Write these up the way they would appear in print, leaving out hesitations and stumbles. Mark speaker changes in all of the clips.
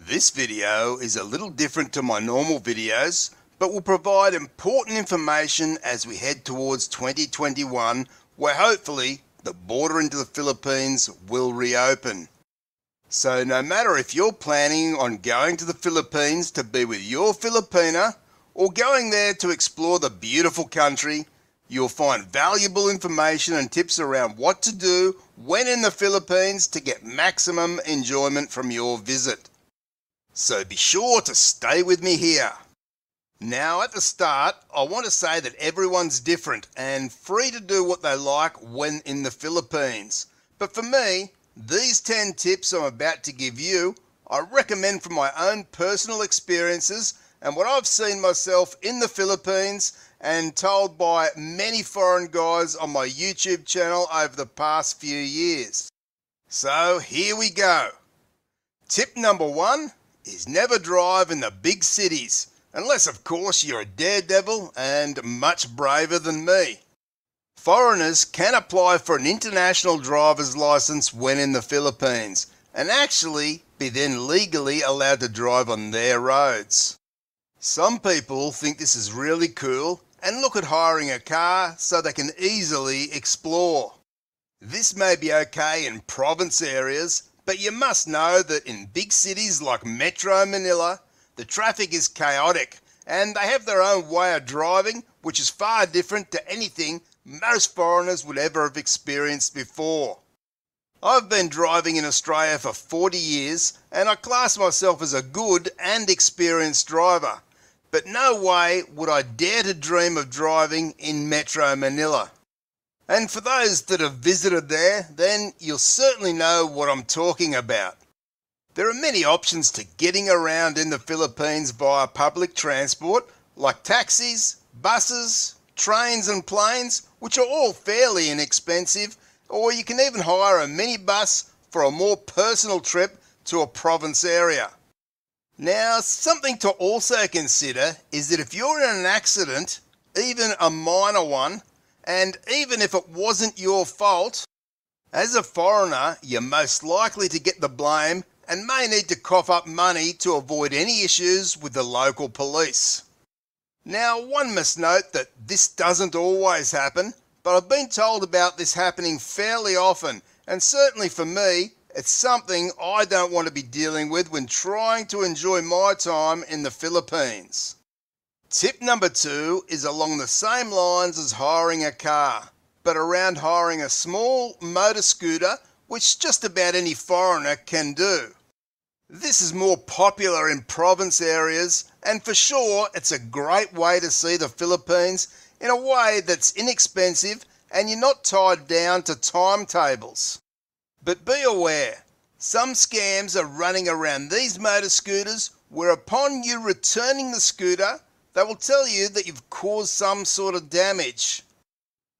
Speaker 1: This video is a little different to my normal videos, but will provide important information as we head towards 2021, where hopefully the border into the Philippines will reopen. So no matter if you're planning on going to the Philippines to be with your Filipina or going there to explore the beautiful country, you'll find valuable information and tips around what to do when in the Philippines to get maximum enjoyment from your visit. So be sure to stay with me here. Now at the start, I want to say that everyone's different and free to do what they like when in the Philippines. But for me, these 10 tips I'm about to give you, I recommend from my own personal experiences and what I've seen myself in the Philippines and told by many foreign guys on my YouTube channel over the past few years. So here we go. Tip number 1 is never drive in the big cities, unless of course you're a daredevil and much braver than me. Foreigners can apply for an international driver's license when in the Philippines and actually be then legally allowed to drive on their roads. Some people think this is really cool and look at hiring a car so they can easily explore. This may be okay in province areas, but you must know that in big cities like Metro Manila, the traffic is chaotic and they have their own way of driving, which is far different to anything most foreigners would ever have experienced before. I've been driving in Australia for 40 years and I class myself as a good and experienced driver, but no way would I dare to dream of driving in Metro Manila. And for those that have visited there, then you'll certainly know what I'm talking about. There are many options to getting around in the Philippines via public transport, like taxis, buses, trains and planes, which are all fairly inexpensive, or you can even hire a minibus for a more personal trip to a province area. Now, something to also consider is that if you're in an accident, even a minor one, and even if it wasn't your fault, as a foreigner, you're most likely to get the blame and may need to cough up money to avoid any issues with the local police. Now, one must note that this doesn't always happen, but I've been told about this happening fairly often, and certainly for me, it's something I don't want to be dealing with when trying to enjoy my time in the Philippines. Tip number 2 is along the same lines as hiring a car, but around hiring a small motor scooter, which just about any foreigner can do. This is more popular in province areas, and for sure it's a great way to see the Philippines in a way that's inexpensive and you're not tied down to timetables. But be aware, some scams are running around these motor scooters where upon you returning the scooter, they will tell you that you've caused some sort of damage.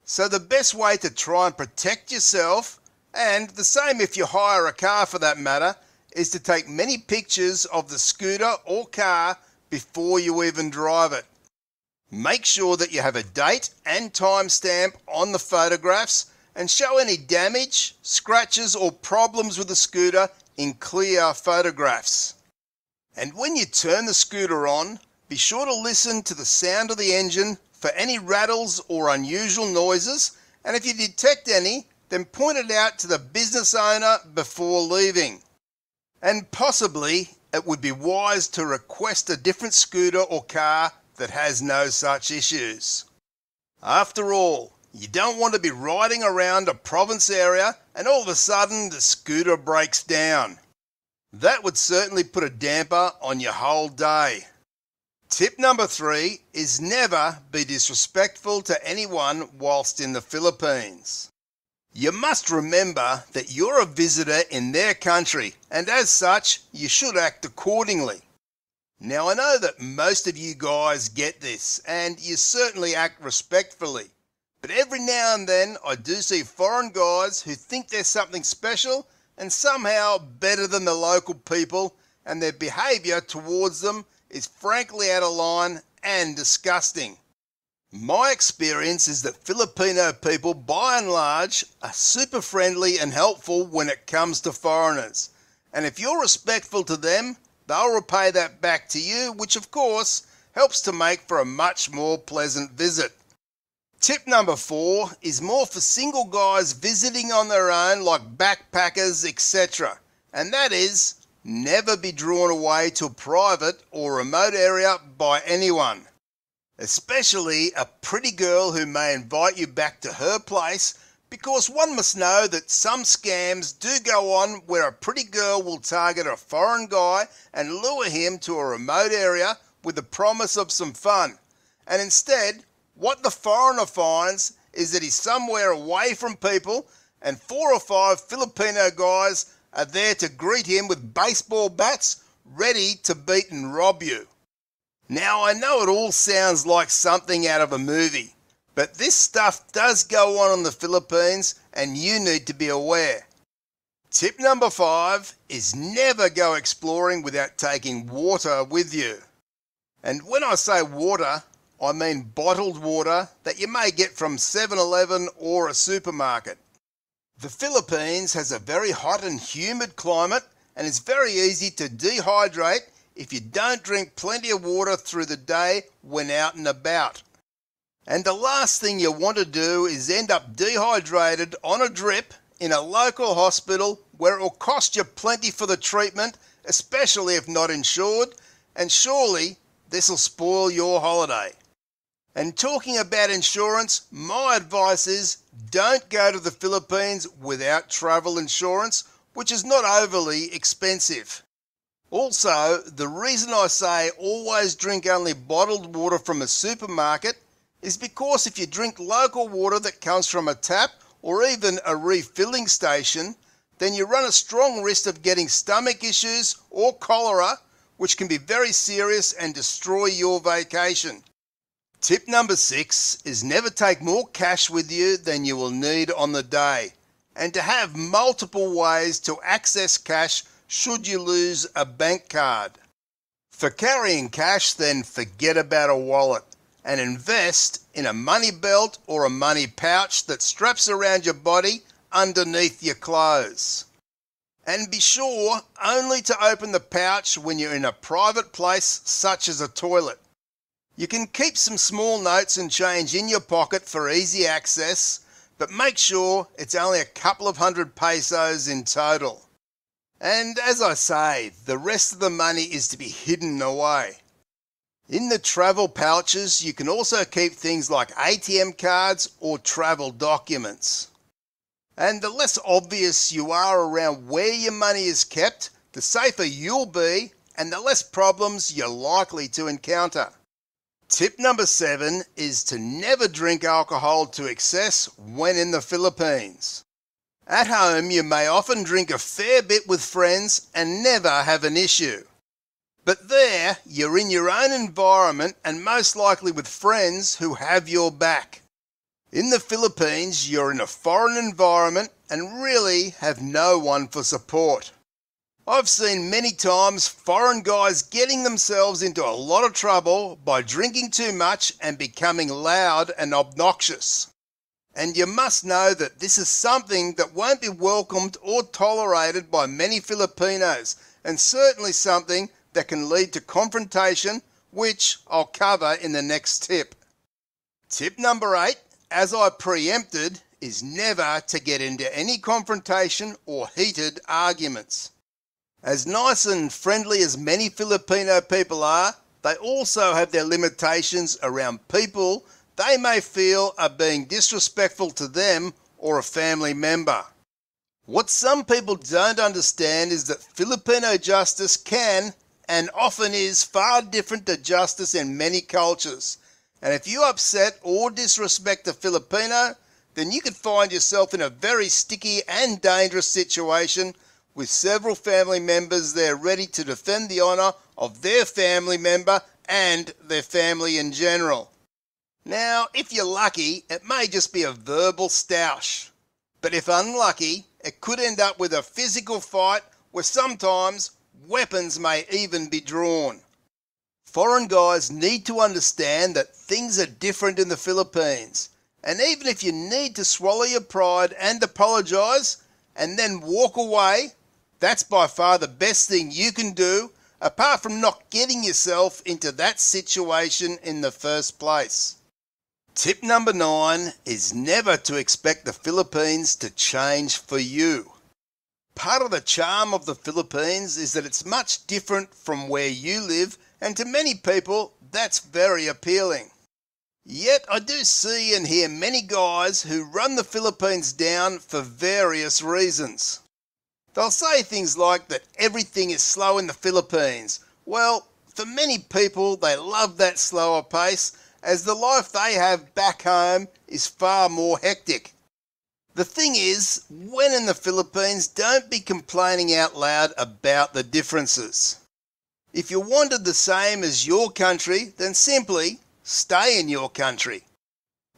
Speaker 1: So the best way to try and protect yourself, and the same if you hire a car for that matter, is to take many pictures of the scooter or car before you even drive it. Make sure that you have a date and timestamp on the photographs and show any damage, scratches or problems with the scooter in clear photographs. And when you turn the scooter on, be sure to listen to the sound of the engine for any rattles or unusual noises, and if you detect any, then point it out to the business owner before leaving. And possibly it would be wise to request a different scooter or car that has no such issues. After all, you don't want to be riding around a province area and all of a sudden the scooter breaks down. That would certainly put a damper on your whole day. Tip number 3 is never be disrespectful to anyone whilst in the Philippines. You must remember that you're a visitor in their country and as such you should act accordingly. Now I know that most of you guys get this and you certainly act respectfully, but every now and then I do see foreign guys who think they're something special and somehow better than the local people, and their behaviour towards them is frankly out of line and disgusting. My experience is that Filipino people by and large are super friendly and helpful when it comes to foreigners, and if you're respectful to them, they'll repay that back to you, which of course helps to make for a much more pleasant visit. Tip number 4 is more for single guys visiting on their own, like backpackers, etc. And that is, never be drawn away to a private or remote area by anyone. Especially a pretty girl who may invite you back to her place, because one must know that some scams do go on where a pretty girl will target a foreign guy and lure him to a remote area with the promise of some fun. And instead, what the foreigner finds is that he's somewhere away from people and 4 or 5 Filipino guys are there to greet him with baseball bats, ready to beat and rob you. Now, I know it all sounds like something out of a movie, but this stuff does go on in the Philippines and you need to be aware. Tip number 5 is never go exploring without taking water with you. And when I say water, I mean bottled water that you may get from 7-Eleven or a supermarket. The Philippines has a very hot and humid climate, and it's very easy to dehydrate if you don't drink plenty of water through the day when out and about. And the last thing you want to do is end up dehydrated on a drip in a local hospital where it will cost you plenty for the treatment, especially if not insured, and surely this will spoil your holiday. And talking about insurance, my advice is don't go to the Philippines without travel insurance, which is not overly expensive. Also, the reason I say always drink only bottled water from a supermarket is because if you drink local water that comes from a tap or even a refilling station, then you run a strong risk of getting stomach issues or cholera, which can be very serious and destroy your vacation. Tip number 6 is never take more cash with you than you will need on the day, and to have multiple ways to access cash should you lose a bank card. For carrying cash, then forget about a wallet and invest in a money belt or a money pouch that straps around your body underneath your clothes. And be sure only to open the pouch when you're in a private place such as a toilet. You can keep some small notes and change in your pocket for easy access, but make sure it's only a couple of 100 pesos in total. And as I say, the rest of the money is to be hidden away. In the travel pouches, you can also keep things like ATM cards or travel documents. And the less obvious you are around where your money is kept, the safer you'll be and the less problems you're likely to encounter. Tip number 7 is to never drink alcohol to excess when in the Philippines. At home, you may often drink a fair bit with friends and never have an issue. But there, you're in your own environment and most likely with friends who have your back. In the Philippines, you're in a foreign environment and really have no one for support. I've seen many times foreign guys getting themselves into a lot of trouble by drinking too much and becoming loud and obnoxious. And you must know that this is something that won't be welcomed or tolerated by many Filipinos, and certainly something that can lead to confrontation, which I'll cover in the next tip. Tip number 8, as I preempted, is never to get into any confrontation or heated arguments. As nice and friendly as many Filipino people are, they also have their limitations around people they may feel are being disrespectful to them or a family member. What some people don't understand is that Filipino justice can and often is far different to justice in many cultures. And if you upset or disrespect a Filipino, then you could find yourself in a very sticky and dangerous situation with several family members there ready to defend the honour of their family member and their family in general. Now, if you're lucky, it may just be a verbal stoush. But if unlucky, it could end up with a physical fight where sometimes weapons may even be drawn. Foreign guys need to understand that things are different in the Philippines. And even if you need to swallow your pride and apologise and then walk away, that's by far the best thing you can do apart from not getting yourself into that situation in the first place. Tip number 9 is never to expect the Philippines to change for you. Part of the charm of the Philippines is that it's much different from where you live, and to many people that's very appealing. Yet I do see and hear many guys who run the Philippines down for various reasons. They'll say things like that everything is slow in the Philippines. Well, for many people they love that slower pace, as the life they have back home is far more hectic. The thing is, when in the Philippines, don't be complaining out loud about the differences. If you wanted the same as your country, then simply stay in your country.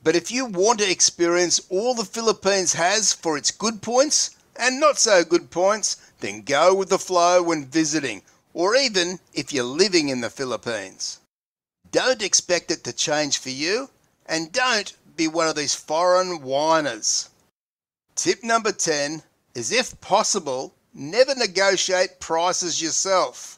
Speaker 1: But if you want to experience all the Philippines has for its good points and not so good points, then go with the flow when visiting, or even if you're living in the Philippines. Don't expect it to change for you, and don't be one of these foreign whiners. Tip number 10 is, if possible, never negotiate prices yourself.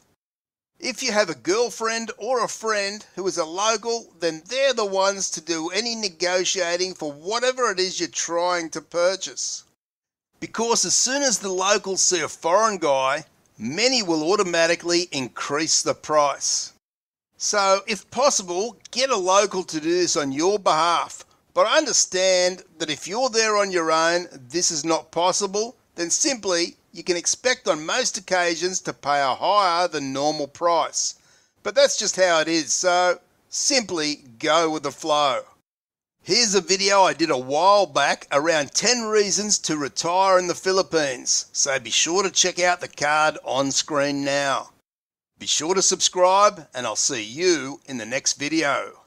Speaker 1: If you have a girlfriend or a friend who is a local, then they're the ones to do any negotiating for whatever it is you're trying to purchase. Because as soon as the locals see a foreign guy, many will automatically increase the price. So, if possible, get a local to do this on your behalf. But I understand that if you're there on your own, this is not possible, then simply you can expect on most occasions to pay a higher than normal price. But that's just how it is, so simply go with the flow. Here's a video I did a while back around 10 reasons to retire in the Philippines, so be sure to check out the card on screen now. Be sure to subscribe, and I'll see you in the next video.